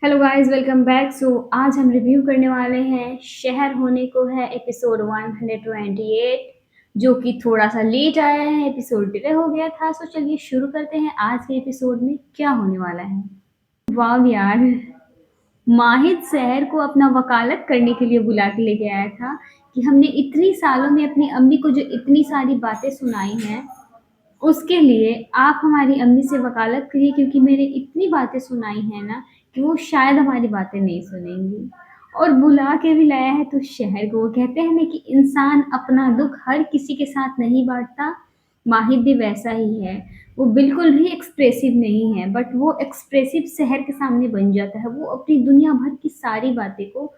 Hello guys, welcome back. आज हम review करने वाले हैं शहर होने को है एपिसोड 128, जो कि थोड़ा सा लेट आया है। एपिसोड डिले हो गया था। चलिए शुरू करते हैं आज के एपिसोड में क्या होने वाला है। वाह यार, माहिद शहर को अपना वकालत करने के लिए बुला के लेके आया था कि हमने इतनी सालों में अपनी अम्मी को जो इतनी सारी बातें सुनाई हैं, उसके लिए आप हमारी अम्मी से वकालत करिए, क्योंकि मैंने इतनी बातें सुनाई हैं ना कि वो शायद हमारी बातें नहीं सुनेंगी। और बुला के भी लाया है तो शहर को। वो कहते हैं ना कि इंसान अपना दुख हर किसी के साथ नहीं बांटता। माहिद भी वैसा ही है। वो बिल्कुल भी एक्सप्रेसिव नहीं है, बट वो एक्सप्रेसिव शहर के सामने बन जाता है। वो अपनी दुनिया भर की सारी बातें को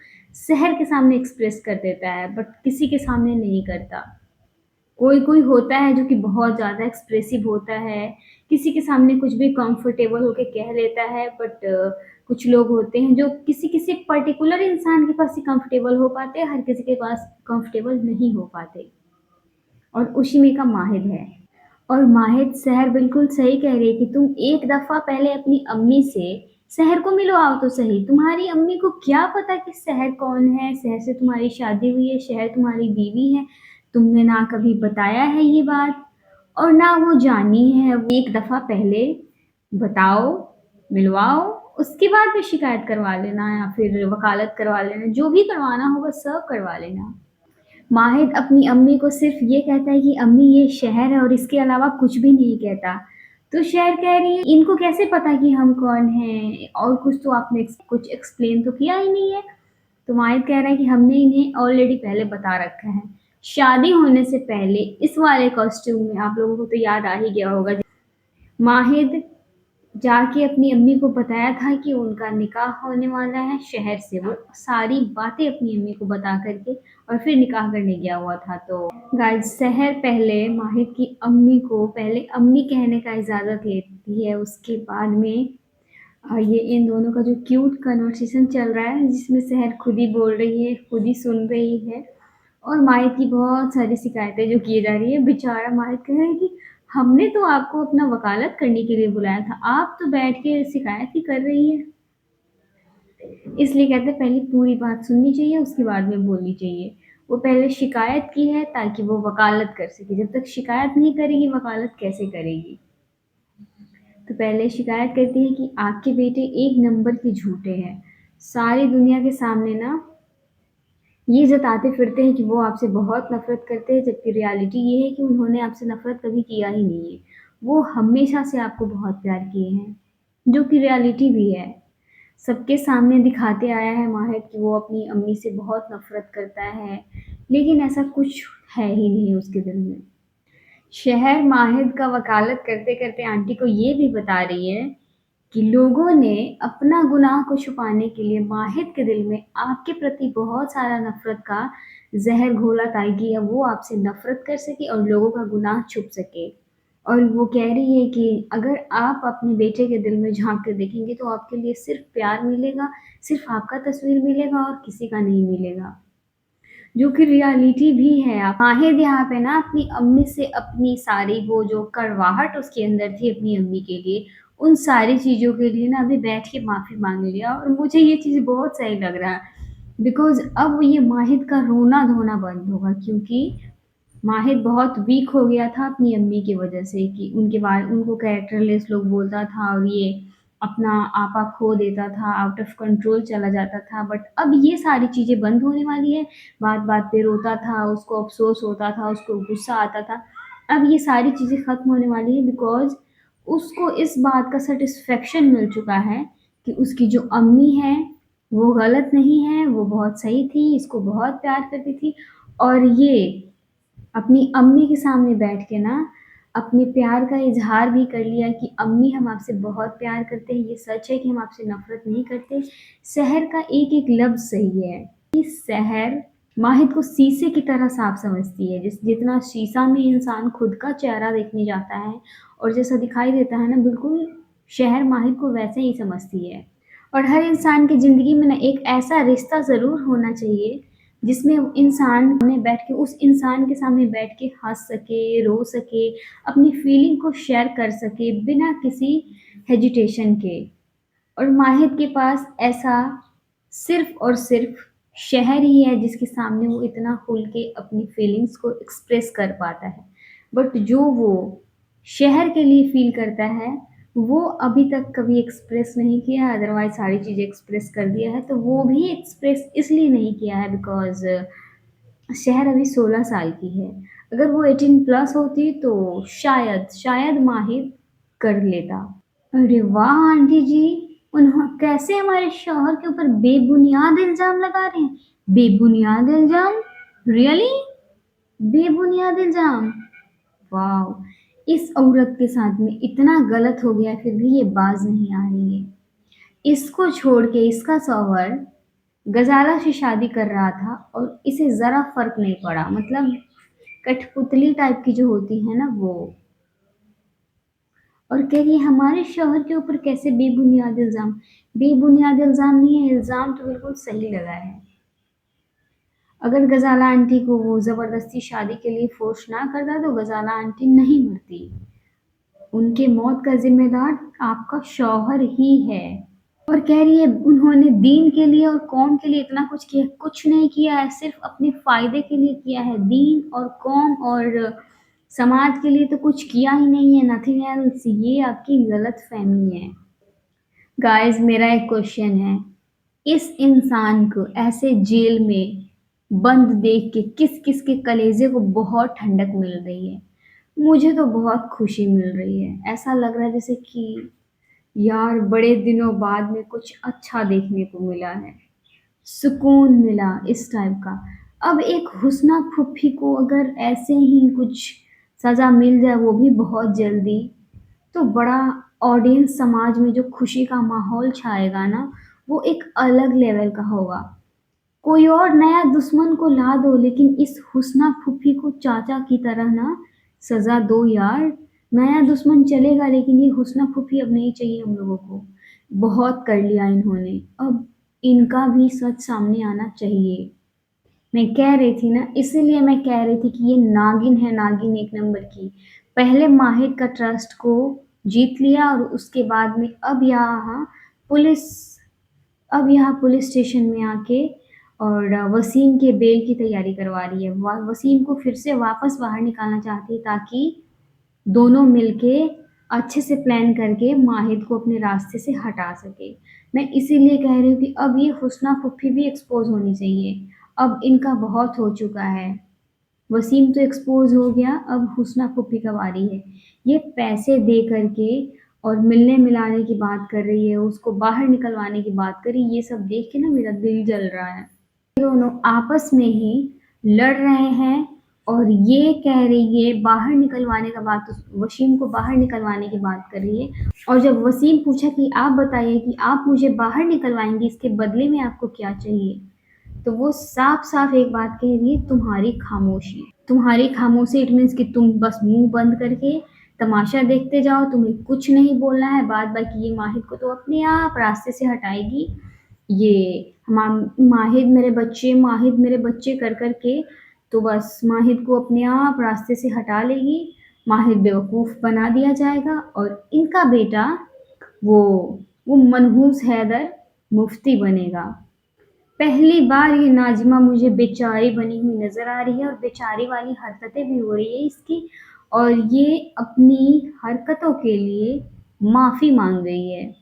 शहर के सामने एक्सप्रेस कर देता है, बट किसी के सामने नहीं करता। कोई कोई होता है जो कि बहुत ज़्यादा एक्सप्रेसिव होता है, किसी के सामने कुछ भी कंफर्टेबल होके कह लेता है, बट कुछ लोग होते हैं जो किसी किसी पर्टिकुलर इंसान के पास ही कंफर्टेबल हो पाते हैं, हर किसी के पास कंफर्टेबल नहीं हो पाते। और उसी में का माहिद है। और माहिद, शहर बिल्कुल सही कह रही है कि तुम एक दफ़ा पहले अपनी अम्मी से शहर को मिलवाओ तो सही। तुम्हारी अम्मी को क्या पता कि शहर कौन है? शहर से तुम्हारी शादी हुई है, शहर तुम्हारी बीवी है। तुमने ना कभी बताया है ये बात, और ना वो जानी है। वो एक दफ़ा पहले बताओ, मिलवाओ, उसके बाद में शिकायत करवा लेना या फिर वकालत करवा लेना, जो भी करवाना होगा सब करवा लेना। माहिद अपनी अम्मी को सिर्फ ये कहता है कि अम्मी ये शहर है, और इसके अलावा कुछ भी नहीं कहता। तो शहर कह रही है इनको कैसे पता कि हम कौन हैं, और कुछ तो आपने कुछ एक्सप्लेन तो किया ही नहीं है। तो माहिद कह रहा है कि हमने इन्हें ऑलरेडी पहले बता रखा है, शादी होने से पहले। इस वाले कॉस्ट्यूम में आप लोगों को तो याद आ ही गया होगा। माहिद जाके अपनी अम्मी को बताया था कि उनका निकाह होने वाला है शहर से। वो सारी बातें अपनी अम्मी को बता करके और फिर निकाह करने गया हुआ था। तो गाइस, शहर पहले माहिद की अम्मी को पहले अम्मी कहने का इजाज़त लेती है। उसके बाद में ये इन दोनों का जो क्यूट कन्वर्सेशन चल रहा है, जिसमें शहर खुद ही बोल रही है, खुद ही सुन रही है, और माहिद की बहुत सारी शिकायतें जो की जा रही है। बेचारा माहिद कह रहा है कि हमने तो आपको अपना वकालत करने के लिए बुलाया था, आप तो बैठ के शिकायत ही कर रही है। इसलिए कहते हैं पहले पूरी बात सुननी चाहिए, उसके बाद में बोलनी चाहिए। वो पहले शिकायत की है ताकि वो वकालत कर सके। जब तक शिकायत नहीं करेगी, वकालत कैसे करेगी? तो पहले शिकायत करती है कि आपके बेटे एक नंबर के झूठे हैं। सारी दुनिया के सामने ना ये जताते फिरते हैं कि वो आपसे बहुत नफ़रत करते हैं, जबकि रियलिटी ये है कि उन्होंने आपसे नफ़रत कभी किया ही नहीं है। वो हमेशा से आपको बहुत प्यार किए हैं, जो कि रियलिटी भी है। सबके सामने दिखाते आया है माहिर कि वो अपनी अम्मी से बहुत नफ़रत करता है, लेकिन ऐसा कुछ है ही नहीं उसके दिल में। शहर माहिद का वकालत करते-करते आंटी को ये भी बता रही है कि लोगों ने अपना गुनाह को छुपाने के लिए माहिद के दिल में आपके प्रति बहुत सारा नफ़रत का ज़हर घोला, ताकि अब वो आपसे नफ़रत कर सके और लोगों का गुनाह छुप सके। और वो कह रही है कि अगर आप अपने बेटे के दिल में झाँक कर देखेंगे तो आपके लिए सिर्फ़ प्यार मिलेगा, सिर्फ़ आपका तस्वीर मिलेगा और किसी का नहीं मिलेगा। जो कि रियलिटी भी है। आप माहिद यहाँ पे ना अपनी अम्मी से अपनी सारी वो जो कड़वाहट उसके अंदर थी अपनी अम्मी के लिए, उन सारी चीज़ों के लिए ना अभी बैठ के माफ़ी माँग लिया, और मुझे ये चीज़ बहुत सही लग रहा है। बिकॉज़ अब ये माहिद का रोना-धोना बंद होगा, क्योंकि माहिद बहुत वीक हो गया था अपनी अम्मी की वज़ह से कि उनको कैरेक्टरलेस लोग बोलता था, और ये अपना आपा खो देता था, आउट ऑफ कंट्रोल चला जाता था। बट अब ये सारी चीज़ें बंद होने वाली है। बात-बात पे रोता था, उसको अफ़सोस होता था, उसको गुस्सा आता था। अब ये सारी चीज़ें ख़त्म होने वाली हैं, बिकॉज़ उसको इस बात का सैटिस्फैक्शन मिल चुका है कि उसकी जो अम्मी है, वो गलत नहीं है, वो बहुत सही थी, इसको बहुत प्यार करती थी। और ये अपनी अम्मी के सामने बैठ के ना अपने प्यार का इज़हार भी कर लिया कि अम्मी, हम आपसे बहुत प्यार करते हैं, ये सच है कि हम आपसे नफ़रत नहीं करते। शहर का एक-एक लफ्ज़ सही है कि शहर माहिद को शीशे की तरह साफ समझती है। जितना शीशा में इंसान खुद का चेहरा देखने जाता है और जैसा दिखाई देता है ना, बिल्कुल शहर माहिद को वैसे ही समझती है। और हर इंसान की ज़िंदगी में ना एक ऐसा रिश्ता ज़रूर होना चाहिए जिसमें इंसान में बैठ के उस इंसान के सामने बैठ के हँस सके, रो सके, अपनी फीलिंग को शेयर कर सके बिना किसी हेजिटेशन के। और माहिद के पास ऐसा सिर्फ़ और सिर्फ़ शहर ही है जिसके सामने वो इतना खुल के अपनी फीलिंग्स को एक्सप्रेस कर पाता है। बट जो वो शहर के लिए फ़ील करता है, वो अभी तक कभी एक्सप्रेस नहीं किया है, अदरवाइज़ सारी चीज़ें एक्सप्रेस कर दिया है। तो वो भी एक्सप्रेस इसलिए नहीं किया है बिकॉज़ शहर अभी 16 साल की है। अगर वो 18 प्लस होती तो शायद माहिर कर लेता। अरे वाह आंटी जी! कैसे हमारे शौहर के ऊपर बेबुनियाद इल्ज़ाम लगा रहे हैं? बेबुनियाद इल्ज़ाम? रियली? बेबुनियाद इल्ज़ाम? वॉव! इस औरत के साथ में इतना गलत हो गया फिर भी ये बाज़ नहीं आ रही है। इसको छोड़ के इसका शौहर गज़ाला से शादी कर रहा था और इसे ज़रा फ़र्क नहीं पड़ा। मतलब कठपुतली टाइप की जो होती है ना वो। और कह रही है हमारे शौहर के ऊपर कैसे बेबुनियाद इल्ज़ाम? बेबुनियाद इल्ज़ाम नहीं है, इल्ज़ाम तो बिल्कुल सही लगा है। अगर गज़ाला आंटी को वो ज़बरदस्ती शादी के लिए फ़ोर्स ना करता तो गज़ाला आंटी नहीं मरती। उनके मौत का ज़िम्मेदार आपका शौहर ही है। और कह रही है उन्होंने दीन के लिए और कौम के लिए इतना कुछ किया, कुछ नहीं किया है, सिर्फ़ अपने फ़ायदे के लिए किया है। दीन और कौम और समाज के लिए तो कुछ किया ही नहीं है, नथिंग एल्स। ये आपकी गलतफ़हमी है। गाइज़ मेरा एक क्वेश्चन है, इस इंसान को ऐसे जेल में बंद देख के किस-किस के कलेजे को बहुत ठंडक मिल रही है? मुझे तो बहुत खुशी मिल रही है। ऐसा लग रहा है जैसे कि यार बड़े दिनों बाद में कुछ अच्छा देखने को मिला है, सुकून मिला इस टाइप का। अब एक हुस्ना फूफी को अगर ऐसे ही कुछ सज़ा मिल जाए वो भी बहुत जल्दी, तो बड़ा ऑडियंस समाज में जो खुशी का माहौल छाएगा ना, वो एक अलग लेवल का होगा। कोई और नया दुश्मन को ला दो लेकिन इस हुस्ना फूफी को चाचा की तरह ना सज़ा दो यार। नया दुश्मन चलेगा लेकिन ये हुस्ना फूफी अब नहीं चाहिए हम लोगों को। बहुत कर लिया इन्होंने, अब इनका भी सच सामने आना चाहिए। मैं कह रही थी ना, इसीलिए मैं कह रही थी कि ये नागिन है, नागिन एक नंबर की। पहले माहिर का ट्रस्ट को जीत लिया और उसके बाद में पुलिस अब यहाँ पुलिस स्टेशन में आके और वसीम के बेल की तैयारी करवा रही है। वसीम को फिर से वापस बाहर निकालना चाहती है ताकि दोनों मिलके अच्छे से प्लान करके माहिद को अपने रास्ते से हटा सके। मैं इसीलिए कह रही हूँ कि अब ये हुस्ना फुप्पी भी एक्सपोज़ होनी चाहिए। अब इनका बहुत हो चुका है। वसीम तो एक्सपोज़ हो गया, अब हुस्ना फुप्पी का बारी है। ये पैसे दे कर के और मिलने-मिलाने की बात कर रही है, उसको बाहर निकलवाने की बात कर रही है, ये सब देख के ना मेरा दिल जल रहा है। दोनों आपस में ही लड़ रहे हैं और ये कह रही है बाहर निकलवाने का बात वसीम को बाहर निकलवाने की बात कर रही है। और जब वसीम पूछा कि आप बताइए कि आप मुझे बाहर निकलवाएँगी, इसके बदले में आपको क्या चाहिए? तो वो साफ-साफ एक बात कह रही है, तुम्हारी खामोशी। तुम्हारी खामोशी इट मीन्स कि तुम बस मुँह बंद करके तमाशा देखते जाओ, तुम्हें कुछ नहीं बोलना है। बाद बाकी ये माहिद को तो अपने आप रास्ते से हटाएगी। ये माहिद मेरे बच्चे कर के तो बस माहिद को अपने आप रास्ते से हटा लेगी। माहिद बेवकूफ़ बना दिया जाएगा और इनका बेटा वो वो मनहूस हैदर मुफ्ती बनेगा। पहली बार ये नाज़िमा मुझे बेचारी बनी हुई नज़र आ रही है और बेचारी वाली हरकतें भी हो रही है इसकी और ये अपनी हरकतों के लिए माफ़ी माँग रही है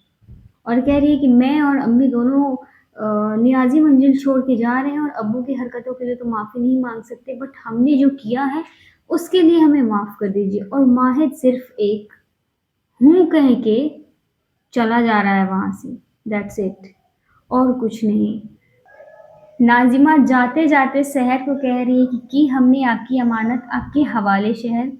और कह रही है कि मैं और अम्मी दोनों नियाज़ी मंजिल छोड़ के जा रहे हैं और अब्बू की हरकतों के लिए तो माफ़ी नहीं माँग सकते बट हमने जो किया है उसके लिए हमें माफ़ कर दीजिए। और माहिद सिर्फ़ एक हूँ कह के चला जा रहा है वहाँ से, दैट्स इट और कुछ नहीं। नाज़िमा जाते-जाते शहर को कह रही है कि हमने आपकी अमानत आपके हवाले शहर,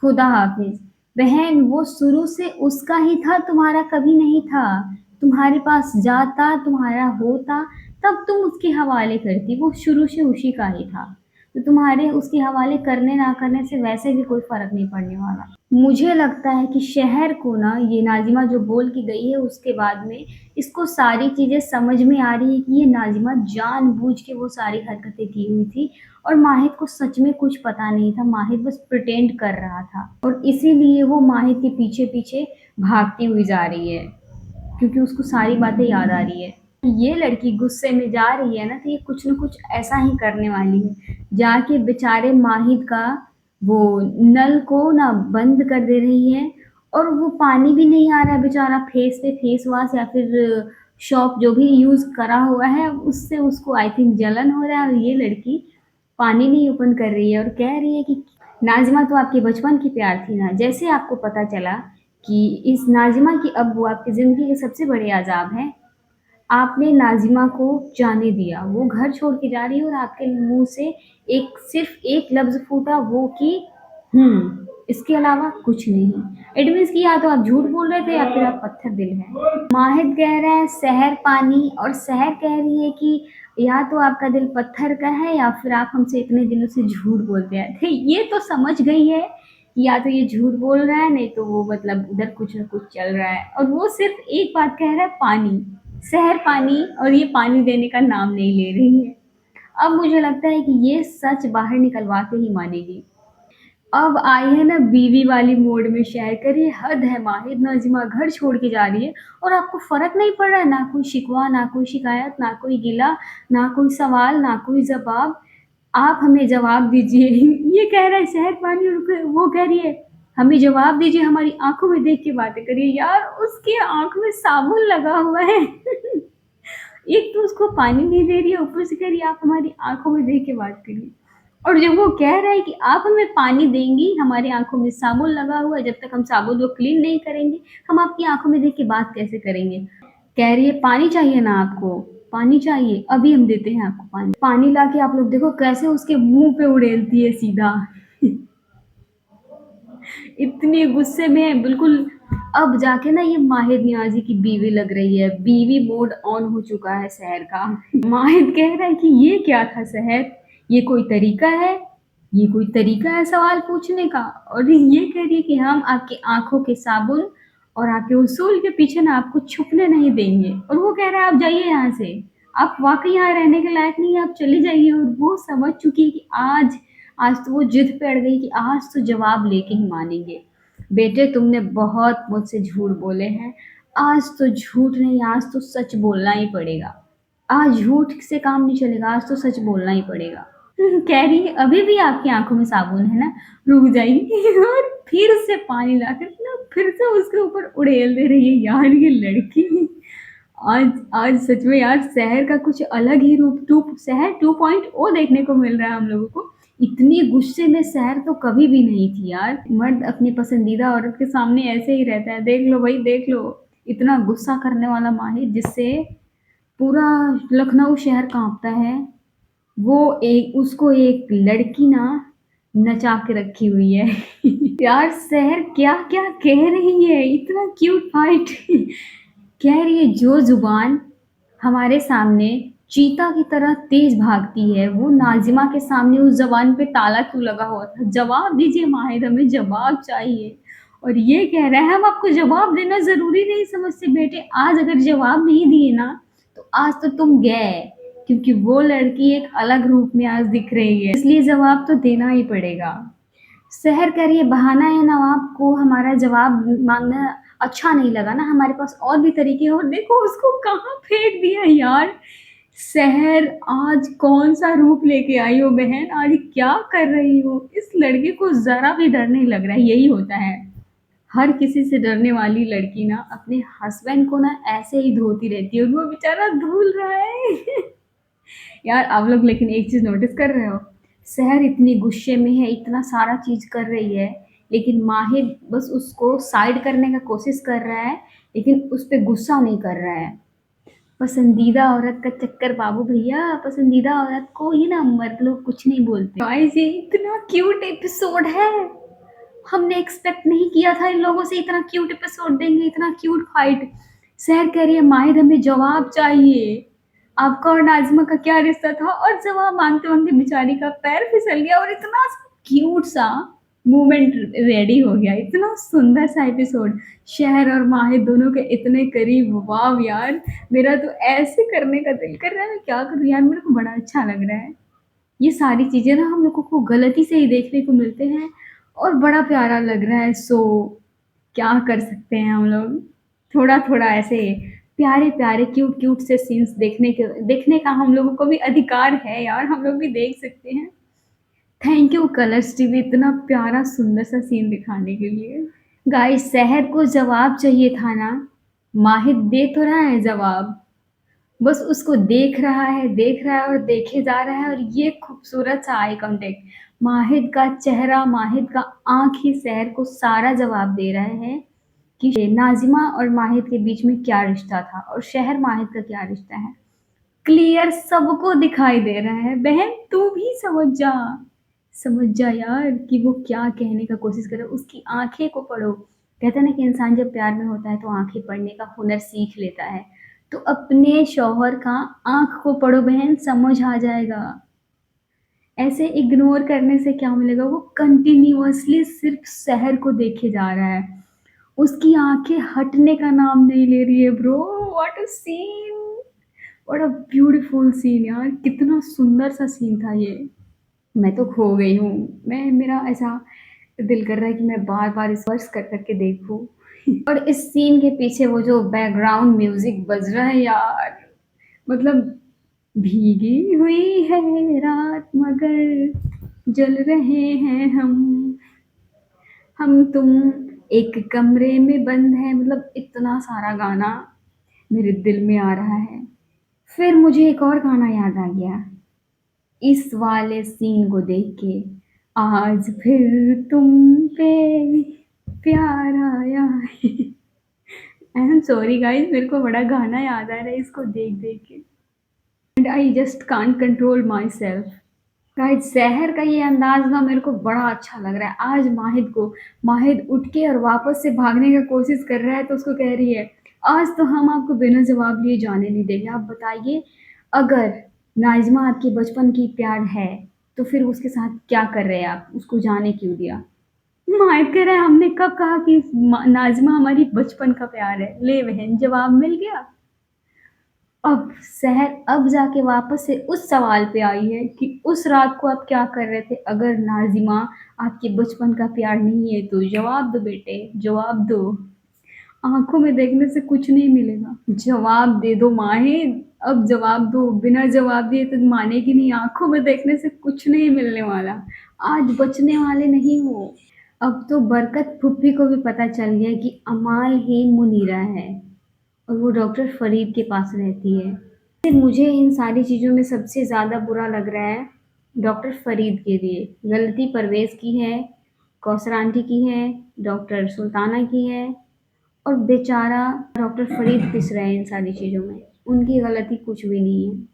खुदा हाफ़िज़। बहन वो शुरू से उसका ही था, तुम्हारा कभी नहीं था। तुम्हारे पास जाता, तुम्हारा होता, तब तुम उसके हवाले करती, वो शुरू से उसी का ही था। तो तुम्हारे उसके हवाले करने ना करने से वैसे भी कोई फ़र्क नहीं पड़ने वाला। मुझे लगता है कि शहर को ना ये नाज़िमा जो बोल के गई है उसके बाद में इसको सारी चीज़ें समझ में आ रही है कि ये नाज़िमा जानबूझ के वो सारी हरकतें की हुई थी और माहिद को सच में कुछ पता नहीं था, माहिद बस प्रिटेंड कर रहा था और इसीलिए वो माहिद के पीछे-पीछे भागती हुई जा रही है। क्योंकि उसको सारी बातें याद आ रही है। ये लड़की गुस्से में जा रही है ना, तो ये कुछ न कुछ ऐसा ही करने वाली है। जाके बेचारे माहिद का वो नल को ना बंद कर दे रही है, और वो पानी भी नहीं आ रहा है बेचारा, फेस पे फेस वॉश या फिर शॉप जो भी यूज़ करा हुआ है उससे उसको आई थिंक जलन हो रहा है, और ये लड़की पानी नहीं ओपन कर रही है और कह रही है कि नाज़िमा तो आपके बचपन की प्यार थी ना। जैसे आपको पता चला कि इस नाज़िमा की अब वो आपकी ज़िंदगी के सबसे बड़े अज़ाब हैं, आपने नाज़िमा को जाने दिया, वो घर छोड़ के जा रही है और आपके मुँह से एक सिर्फ़ एक लफ्ज़ फूटा, वो कि इसके अलावा कुछ नहीं। इट मीन्स कि या तो आप झूठ बोल रहे थे या फिर आप पत्थर दिल हैं। माहिद कह रहा है सहर पानी, और सहर कह रही है कि या तो आपका दिल पत्थर का है या फिर आप हमसे इतने दिनों से झूठ बोलते आए थे। ये तो समझ गई है कि या तो ये झूठ बोल रहा है, नहीं तो वो मतलब उधर कुछ न कुछ चल रहा है, और वो सिर्फ़ एक बात कह रहा है, पानी, सहर पानी, और ये पानी देने का नाम नहीं ले रही है। अब मुझे लगता है कि ये सच बाहर निकलवा के ही मानेगी। अब आई है ना बीवी वाली मोड में, शेयर करिए, हद है माहिर, नाज़िमा घर छोड़ के जा रही है और आपको फ़र्क नहीं पड़ रहा है, ना कोई शिकवा, ना कोई शिकायत, ना कोई गिला, ना कोई सवाल, ना कोई जवाब। आप हमें जवाब दीजिए। ये कह रहा है शहर पानी, और वो कह रही है हमें जवाब दीजिए, हमारी आंखों में देख के बातें करिए। यार उसकी आंख में साबुन लगा हुआ है। एक तो उसको पानी नहीं दे रही है, ऊपर से कह रही है आप हमारी आंखों में देख के बात करिए। और जब वो कह रहा है कि आप हमें पानी देंगी, हमारी आंखों में साबुन लगा हुआ है, जब तक हम साबुन को क्लीन नहीं करेंगे हम आपकी आंखों में देख के बात कैसे करेंगे। कह रही है पानी चाहिए ना आपको, पानी चाहिए, अभी हम देते हैं आपको पानी। पानी लाके आप लोग देखो कैसे उसके मुंह पे उड़ेलती है सीधा। इतनी गुस्से में है बिल्कुल। अब जाके ना ये माहिर नियाजी की बीवी लग रही है, बीवी मोड ऑन हो चुका है सहर का। माहिर कह रहा है कि ये क्या था सहर, ये कोई तरीका है, ये कोई तरीका है सवाल पूछने का। और ये कह रही है कि हम आपकी आंखों के साबुन और आपके उसूल के पीछे ना आपको छुपने नहीं देंगे। और वो कह रहा है आप जाइए यहाँ से, आप वाकई यहाँ रहने के लायक नहीं है, आप चली जाइए। और वो समझ चुकी है कि आज आज तो वो जिद पे अड़ गई कि आज तो जवाब लेके ही मानेंगे। बेटे तुमने बहुत मुझसे झूठ बोले हैं, आज तो झूठ नहीं, आज तो सच बोलना ही पड़ेगा। आज झूठ से काम नहीं चलेगा, आज तो सच बोलना ही पड़ेगा। कह रही है अभी भी आपकी आंखों में साबुन है ना, रुक जाइए। और फिर से पानी लाकर ना फिर से उसके ऊपर उड़ेल दे रही है। यार ये लड़की आज आज सच में यार शहर का कुछ अलग ही रूप, शहर 2.0 देखने को मिल रहा है हम लोगों को। इतनी गुस्से में शहर तो कभी भी नहीं थी यार। मर्द अपनी पसंदीदा औरत के सामने ऐसे ही रहता है, देख लो भाई देख लो। इतना गुस्सा करने वाला माहिर जिससे पूरा लखनऊ शहर कांपता है, वो एक उसको एक लड़की ना नचा के रखी हुई है। यार शहर क्या क्या कह रही है, इतना क्यूट फाइट। कह रही है जो जुबान हमारे सामने चीता की तरह तेज भागती है, वो नाजिमा के सामने उस जबान पे ताला क्यों लगा हुआ था। जवाब दीजिए माहिर, हमें जवाब चाहिए। और ये कह रहा है हम आपको जवाब देना जरूरी नहीं समझते बेटे, आज अगर जवाब नहीं दिए ना तो आज तो तुम गए, क्योंकि वो लड़की एक अलग रूप में आज दिख रही है, इसलिए जवाब तो देना ही पड़ेगा। सहर कह रही है बहाना है नवाब को हमारा जवाब मांगना अच्छा नहीं लगा ना, हमारे पास और भी तरीके हैं। और देखो उसको कहाँ फेंक दिया यार। सहर आज कौन सा रूप लेके आई हो बहन, आज क्या कर रही हो। इस लड़के को जरा भी डर नहीं लग रहा है। यही होता है, हर किसी से डरने वाली लड़की ना अपने हस्बैंड को ना ऐसे ही धोती रहती है, और वो बेचारा धुल रहा है। यार आप लोग लेकिन एक चीज नोटिस कर रहे हो, सहर इतनी गुस्से में है, इतना सारा चीज कर रही है, लेकिन माहिर बस उसको साइड करने का कोशिश कर रहा है, लेकिन उस पर गुस्सा नहीं कर रहा है। पसंदीदा औरत का चक्कर बाबू भैया, पसंदीदा औरत को ही ना मर्द लोग कुछ नहीं बोलते। गाइस ये इतना क्यूट एपिसोड है, हमने एक्सपेक्ट नहीं किया था इन लोगों से इतना क्यूट एपिसोड देंगे, इतना क्यूट फाइट। सहर कह रही है माहिर हमें जवाब चाहिए, आपका और नाज़िमा का क्या रिश्ता था। और जवाब मांगते मांगते बेचारी का पैर फिसल गया और इतना क्यूट सा मूवमेंट रेडी हो गया। इतना सुंदर सा एपिसोड, शहर और माहिर दोनों के इतने करीब। वाव यार, मेरा तो ऐसे करने का दिल कर रहा है, मैं क्या करूँ यार, मेरे को बड़ा अच्छा लग रहा है। ये सारी चीज़ें ना हम लोगों को गलती से ही देखने को मिलते हैं और बड़ा प्यारा लग रहा है। सो क्या कर सकते हैं हम लोग। थोड़ा-थोड़ा ऐसे प्यारे-प्यारे, क्यूट-क्यूट से सीन्स देखने का हम लोगों को भी अधिकार है यार, हम लोग भी देख सकते हैं। थैंक यू कलर्स टीवी इतना प्यारा सुंदर सा सीन दिखाने के लिए। गाइस शहर को जवाब चाहिए था ना, माहिद दे तो रहा है जवाब, बस उसको देख रहा है और देखे जा रहा है और ये खूबसूरत सा आई कॉन्टैक्ट, माहिद का चेहरा, माहिद का आँख ही शहर को सारा जवाब दे रहे हैं कि नाज़िमा और माहिद के बीच में क्या रिश्ता था और शहर माहिद का क्या रिश्ता है। क्लियर सबको दिखाई दे रहा है, बहन तू भी समझ जा यार कि वो क्या कहने का कोशिश कर रहा है, उसकी आँखें को पढ़ो। कहते हैं ना कि इंसान जब प्यार में होता है तो आँखें पढ़ने का हुनर सीख लेता है। तो अपने शौहर का आँख को पढ़ो बहन, समझ आ जाएगा। ऐसे इग्नोर करने से क्या मिलेगा, वो कंटिन्यूअसली सिर्फ शहर को देखे जा रहा है। उसकी आँखें हटने का नाम नहीं ले रही है bro, what a scene! What a beautiful scene यार, कितना सुंदर सा सीन था ये। मैं तो खो गई हूँ। मेरा ऐसा दिल कर रहा है कि मैं बार-बार इस वर्स कर के देखूँ। और इस सीन के पीछे वो जो बैकग्राउंड म्यूज़िक बज रहा है यार, मतलब भीगी हुई है रात मगर जल रहे हैं हम तुम एक कमरे में बंद हैं, मतलब इतना सारा गाना मेरे दिल में आ रहा है। फिर मुझे एक और गाना याद आ गया, इस वाले सीन को देख के, आज फिर तुम पे प्यार आया है। आई एम सॉरी गाइस, मेरे को बड़ा गाना याद आ रहा है इसको देख के and I just can't control my self. Guys शहर का ये अंदाज ना मेरे को बड़ा अच्छा लग रहा है। आज माहिद उठ के और वापस से भागने का कोशिश कर रहा है तो उसको कह रही है, आज तो हम आपको बिना जवाब लिए जाने नहीं देंगे। आप बताइए, अगर नाज़िमा आपकी बचपन की प्यार है तो फिर उसके साथ क्या कर रहे हैं आप, उसको जाने क्यों दिया? माहिद कह रहा है, हमने कब कहा कि नाज़िमा हमारी बचपन का प्यार है? ले बहन, जवाब मिल गया। अब शहर अब जाके वापस से उस सवाल पे आई है कि उस रात को आप क्या कर रहे थे? अगर नाज़िमा आपके बचपन का प्यार नहीं है तो जवाब दो बेटे, जवाब दो। आँखों में देखने से कुछ नहीं मिलेगा, जवाब दे दो माहिर, अब जवाब दो, बिना जवाब दिए तो मानेगी नहीं, आँखों में देखने से कुछ नहीं मिलने वाला, आज बचने वाले नहीं हो। अब तो बरकत फूफी को भी पता चल गया कि अमाल ही मुनीरा है और वो डॉक्टर फरीद के पास रहती है। फिर मुझे इन सारी चीज़ों में सबसे ज़्यादा बुरा लग रहा है डॉक्टर फरीद के लिए। गलती परवेज़ की है, कौसर आंटी की है, डॉक्टर सुल्ताना की है और बेचारा डॉक्टर फरीद पिस रहे हैं इन सारी चीज़ों में। उनकी गलती कुछ भी नहीं है।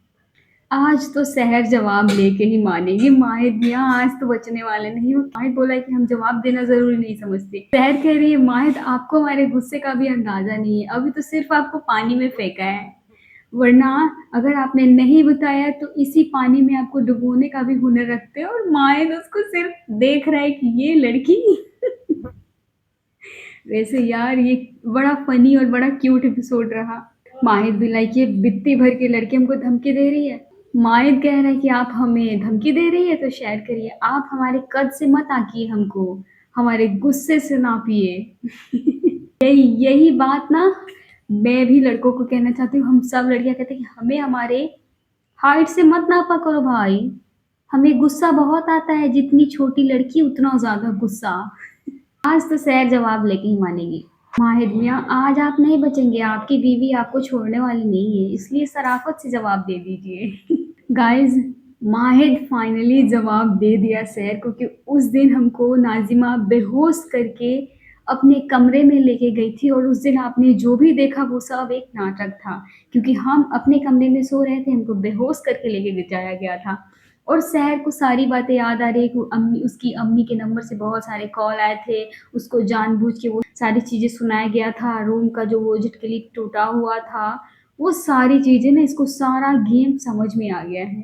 आज तो शहर जवाब लेके ही मानेगी, माहिद मियाँ आज तो बचने वाले नहीं हो। माहिद बोला है कि हम जवाब देना ज़रूरी नहीं समझते। शहर कह रही है, माहिद आपको हमारे गुस्से का भी अंदाज़ा नहीं है, अभी तो सिर्फ़ आपको पानी में फेंका है, वरना अगर आपने नहीं बताया तो इसी पानी में आपको डुबोने का भी हुनर रखते हो। और माहिद उसको सिर्फ़ देख रहा है कि ये लड़की वैसे यार ये बड़ा फ़नी और बड़ा क्यूट एपिसोड रहा। माहिद भी लाइक ये बित्ती भर के लड़की हमको धमकी दे रही है। माहिद कह रहा है कि आप हमें धमकी दे रही है तो शेयर करिए, आप हमारे कद से मत आंकिए हमको, हमारे गुस्से से नापिए। यही बात ना मैं भी लड़कों को कहना चाहती हूँ, हम सब लड़कियां कहते हैं कि हमें हमारे हाइट से मत नापा करो भाई, हमें गुस्सा बहुत आता है, जितनी छोटी लड़की उतना ज्यादा गुस्सा। आज तो सैर जवाब लेके ही मानेगी। माहिद मियाँ आज आप नहीं बचेंगे, आपकी बीवी आपको छोड़ने वाली नहीं है, इसलिए शराफत से जवाब दे दीजिए। गाइस माहिद फाइनली जवाब दे दिया सैर को कि उस दिन हमको नाज़िमा बेहोश करके अपने कमरे में लेके गई थी और उस दिन आपने जो भी देखा वो सब एक नाटक था, क्योंकि हम अपने कमरे में सो रहे थे, हमको बेहोश करके लेके जाया गया था। और सहर को सारी बातें याद आ रही है कि उसकी अम्मी के नंबर से बहुत सारे कॉल आए थे, उसको जानबूझ के वो सारी चीज़ें सुनाया गया था, रूम का जो वो झटकली टूटा हुआ था, वो सारी चीज़ें ना इसको सारा गेम समझ में आ गया है।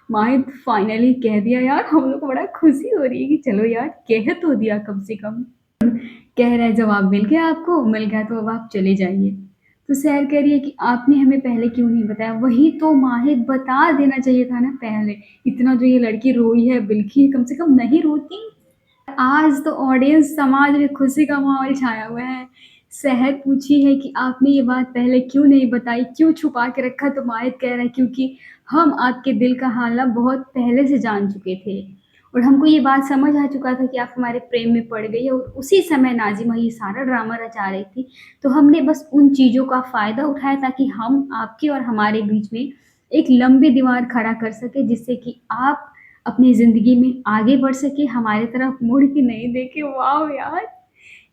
माहिद फाइनली कह दिया यार, हम लोग को बड़ा खुशी हो रही है कि चलो यार कह तो दिया कम से कम। कह रहा है जवाब मिल गया आपको, मिल गया तो अब आप चले जाइए। तो सहर कह रही है कि आपने हमें पहले क्यों नहीं बताया, वही तो माहिद बता देना चाहिए था ना पहले, इतना जो ये लड़की रोई है बिल्कि कम से कम नहीं रोती। आज तो ऑडियंस समाज में खुशी का माहौल छाया हुआ है, सहर पूछी है कि आपने ये बात पहले क्यों नहीं बताई, क्यों छुपा के रखा? तो माहिद कह रहा है क्योंकि हम आपके दिल का हाल ना बहुत पहले से जान चुके थे और हमको ये बात समझ आ चुका था कि आप हमारे प्रेम में पड़ गई और उसी समय नाज़िमा ये सारा ड्रामा रचा रही थी। तो हमने बस उन चीज़ों का फ़ायदा उठाया ताकि हम आपके और हमारे बीच में एक लंबी दीवार खड़ा कर सकें जिससे कि आप अपनी ज़िंदगी में आगे बढ़ सकें, हमारी तरफ मुड़ के नहीं देखें। वॉव यार!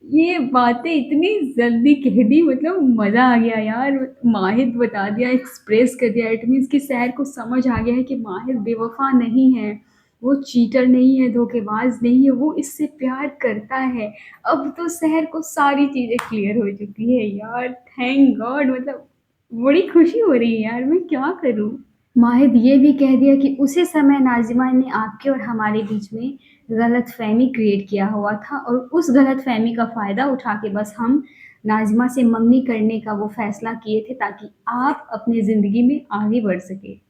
ये बातें इतनी जल्दी कह दी, मतलब मज़ा आ गया यार। माहिद बता दिया, एक्सप्रेस कर दिया। इट मीन्स कि सहर को समझ आ गया है कि माहिद बेवफा नहीं है, वो चीटर नहीं है, धोखेबाज नहीं है, वो इससे प्यार करता है। अब तो सहर को सारी चीज़ें क्लियर हो चुकी है यार। थैंक गॉड, मतलब बड़ी खुशी हो रही है यार, मैं क्या करूँ। माहिद ये भी कह दिया कि उसी समय नाज़िमा ने आपके और हमारे बीच में गलतफ़हमी क्रिएट किया हुआ था और उस गलतफ़हमी का फ़ायदा उठा के बस हम नाज़िमा से मंगनी करने का वो फ़ैसला किए थे ताकि आप अपनी ज़िंदगी में आगे बढ़ सकें।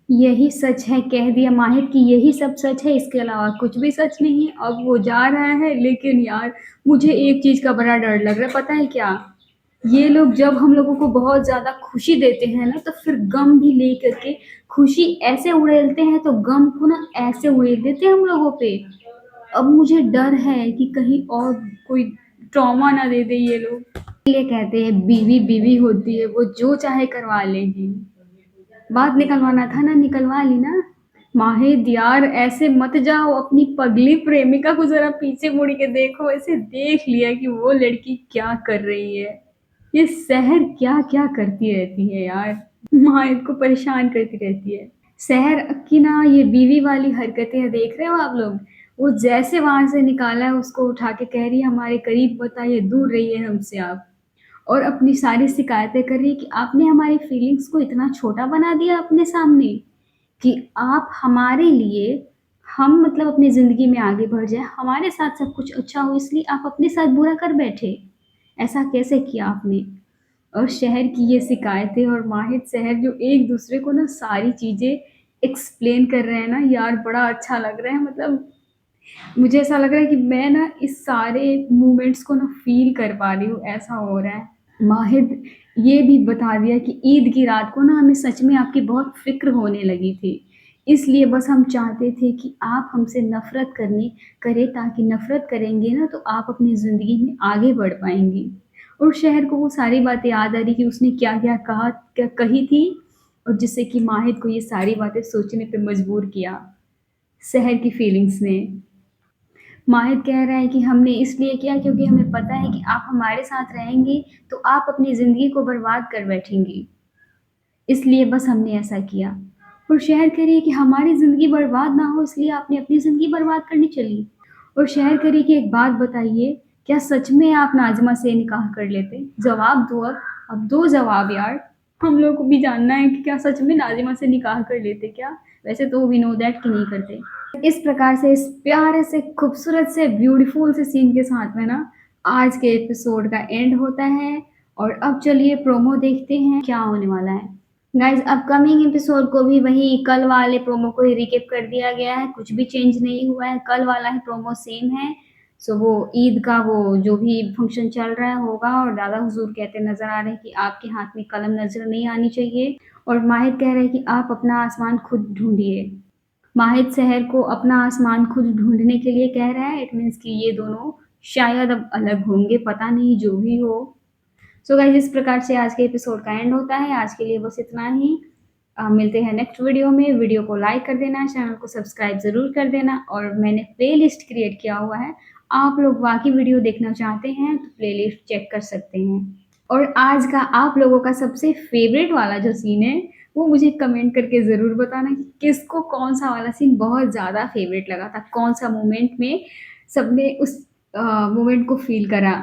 यही सच है, कह दिया माहिर कि यही सब सच है, इसके अलावा कुछ भी सच नहीं है। अब वो जा रहा है, लेकिन यार मुझे एक चीज़ का बड़ा डर लग रहा है, पता है क्या? ये लोग जब हम लोगों को बहुत ज़्यादा खुशी देते हैं ना, तो फिर गम भी लेकर के खुशी ऐसे उड़ेलते हैं, तो गम को ना ऐसे उड़ेल देते हैं हम लोगों पे। अब मुझे डर है कि कहीं और कोई ट्रॉमा ना दे दे ये लोग। इसलिए कहते हैं बीवी बीवी होती है, वो जो चाहे करवा लेगी। बात निकलवाना था ना, निकलवा ली ना। माहिद यार ऐसे मत जाओ, अपनी पगली प्रेमिका को जरा पीछे मुड़ के देखो। ऐसे देख लिया कि वो लड़की क्या कर रही है, ये सहर क्या क्या करती रहती है यार, माहिद को परेशान करती रहती है। सहर की ना ये बीवी वाली हरकतें देख रहे हो आप लोग। वो जैसे वहां से निकाला है उसको उठा के कह रही है हमारे करीब बताइए, दूर रहिए हमसे आप। और अपनी सारी शिकायतें कर रही है कि आपने हमारी फीलिंग्स को इतना छोटा बना दिया अपने सामने कि आप हमारे लिए, हम मतलब अपनी ज़िंदगी में आगे बढ़ जाए, हमारे साथ सब कुछ अच्छा हो, इसलिए आप अपने साथ बुरा कर बैठे। ऐसा कैसे किया आपने? और शहर की ये शिकायतें और माहिर शहर जो एक दूसरे को ना सारी चीज़ें एक्सप्लेन कर रहे हैं ना यार, बड़ा अच्छा लग रहा है। मतलब मुझे ऐसा लग रहा है कि मैं ना इस सारे मोमेंट्स को ना फ़ील कर पा रही हूँ, ऐसा हो रहा है। माहिद ये भी बता दिया कि ईद की रात को ना हमें सच में आपकी बहुत फ़िक्र होने लगी थी। इसलिए बस हम चाहते थे कि आप हमसे नफ़रत करने करें, ताकि नफ़रत करेंगे ना तो आप अपनी ज़िंदगी में आगे बढ़ पाएँगी। और शहर को वो सारी बातें याद आ रही कि उसने क्या-क्या कहा, क्या कही थी, और जिससे कि माहिद को ये सारी बातें सोचने पे मजबूर किया, शहर की फीलिंग्स ने। माहिद कह रहा है कि हमने इसलिए किया क्योंकि हमें पता है कि आप हमारे साथ रहेंगी तो आप अपनी ज़िंदगी को बर्बाद कर बैठेंगी, इसलिए बस हमने ऐसा किया। और शहर कह रही है कि हमारी ज़िंदगी बर्बाद ना हो इसलिए आपने अपनी ज़िंदगी बर्बाद करनी चली। और शहर कह रही है कि एक बात बताइए, क्या सच में आप नाज़िमा से निकाह कर लेते? जवाब दो अब दो जवाब यार। हम लोग को भी जानना है कि क्या सच में नाज़िमा से निकाह कर लेते क्या? वैसे तो वी नो दैट कि नहीं करते। इस प्रकार से इस प्यारे से खूबसूरत से ब्यूटीफुल से सीन के साथ में ना आज के एपिसोड का एंड होता है। और अब चलिए प्रोमो देखते हैं क्या होने वाला है। गाइज अपकमिंग एपिसोड को भी वही कल वाले प्रोमो को ही रिकेप कर दिया गया है, कुछ भी चेंज नहीं हुआ है, कल वाला ही प्रोमो सेम है। सो वो ईद का वो जो भी फंक्शन चल रहा है होगा, और दादा हुजूर कहते नजर आ रहे हैं कि आपके हाथ में कलम नजर नहीं आनी चाहिए। और माहिद कह रहे हैं कि आप अपना आसमान खुद ढूंढिए। माहिद शहर को अपना आसमान खुद ढूंढने के लिए कह रहा है। इट मीन्स कि ये दोनों शायद अब अलग होंगे, पता नहीं, जो भी हो। सो गाइस इस प्रकार से आज के एपिसोड का एंड होता है। आज के लिए बस इतना ही। मिलते हैं नेक्स्ट वीडियो में। वीडियो को लाइक कर देना, चैनल को सब्सक्राइब ज़रूर कर देना, और मैंने प्लेलिस्ट क्रिएट किया हुआ है, आप लोग बाकी वीडियो देखना चाहते हैं तो प्लेलिस्ट चेक कर सकते हैं। और आज का आप लोगों का सबसे फेवरेट वाला जो सीन है वो मुझे कमेंट करके ज़रूर बताना कि किसको कौन सा वाला सीन बहुत ज़्यादा फेवरेट लगा था, कौन सा मोमेंट में सबने उस मोमेंट को फील करा।